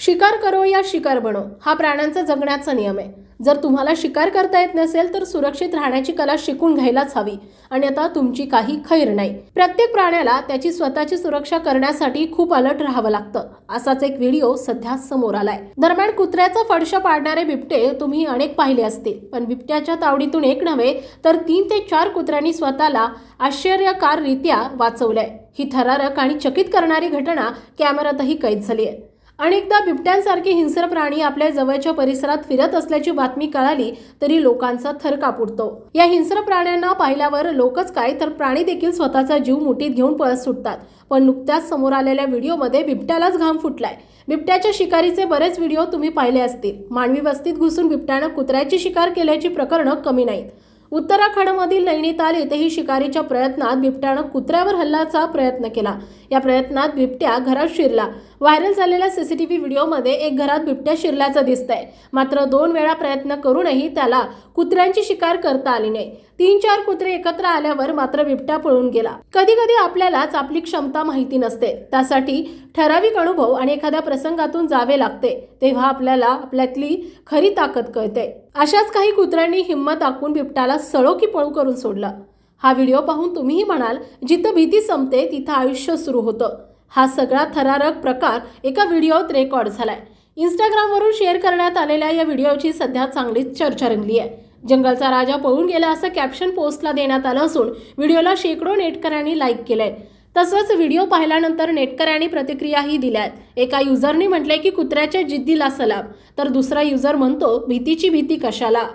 शिकार करो या शिकार बनो हा प्राण्यांचा जगण्याचा नियम आहे। जर तुम्हाला शिकार करता येत नसेल तर सुरक्षित राहण्याची कला शिकून घ्यायलाच हवी, अन्यथा तुमची काही खैर नाही। प्रत्येक प्राण्याला त्याची स्वतःची सुरक्षा करण्यासाठी खूप अलर्ट राहावं लागतं। असाच एक व्हिडिओ सध्या समोर आलाय। दरम्यान कुत्र्याचा फडशा पाडणारे बिबटे तुम्ही अनेक पाहिले असतील, पण बिबट्याच्या तावडीतून एक नव्हे तर 3 ते 4 कुत्र्यांनी स्वतःला आश्चर्यकाररीत्या वाचवलंय। ही थरारक आणि चकित करणारी घटना कॅमेऱ्यातही कैद झाली आहे। अनेकदा बिबट्यांसारखे हिंस्र प्राणी आपल्या जवळच्या परिसरात फिरत असल्याची बातमी कळाली तरी लोकांचा थरकाप उडतो। या हिंस्र प्राण्यांना पाहिल्यावर लोकच काय तर प्राणी देखील स्वतःचा जीव मुठीत घेऊन पळत सुटतात। पण नुकत्याच समोर आलेल्या व्हिडिओमध्ये बिबट्यालाच घाम फुटलाय। बिबट्याच्या शिकारीचे बरेच व्हिडिओ तुम्ही पाहिले असतील। मानवी वस्तीत घुसून बिबट्यानं कुत्र्याची शिकार केल्याची प्रकरणं कमी नाहीत। उत्तराखंडमधील नैनिताल येथेही शिकारीच्या प्रयत्नात बिबट्यानं कुत्र्यावर हल्ल्याचा प्रयत्न केला। या प्रयत्नात बिबट्या घरात शिरला। व्हायरल झालेल्या सीसीटीव्ही व्हिडिओमध्ये एक घरात बिबट्या शिरल्याचं दिसतंय। मात्र 2 वेळा प्रयत्न करूनही त्याला कुत्र्यांची शिकार करता आली नाही। 3-4 कुत्रे एकत्र आल्यावर मात्र बिबट्या पळून गेला। कधी कधी आपल्यालाच आपली क्षमता माहिती नसते, त्यासाठी ठराविक अनुभव आणि एखाद्या प्रसंगातून जावे लागते, तेव्हा आपल्याला आपल्यातली खरी ताकद कळते। अशाच काही कुत्र्यांनी हिंमत दाखवून बिबट्याला सळो की पळू करून सोडलं। हा व्हिडिओ पाहून तुम्हीही म्हणाल, जिथं भीती संपते तिथं आयुष्य सुरू होतं। हा सगळा थरारक प्रकार एका व्हिडिओत रेकॉर्ड झालाय। इंस्टाग्रामवरून शेअर करण्यात आलेल्या या व्हिडिओची सध्या चांगलीच चर्चा रंगली आहे। जंगलचा राजा पळून गेला असं कॅप्शन पोस्टला देण्यात आलं असून व्हिडिओला शेकडो नेटकऱ्यांनी लाईक केलंय। तसंच व्हिडिओ पाहिल्यानंतर नेटकऱ्यांनी प्रतिक्रियाही दिल्यात। एका युजरने म्हटलंय की कुत्र्याच्या जिद्दीला सलाम, तर दुसरा युजर म्हणतो भीतीची भीती कशाला।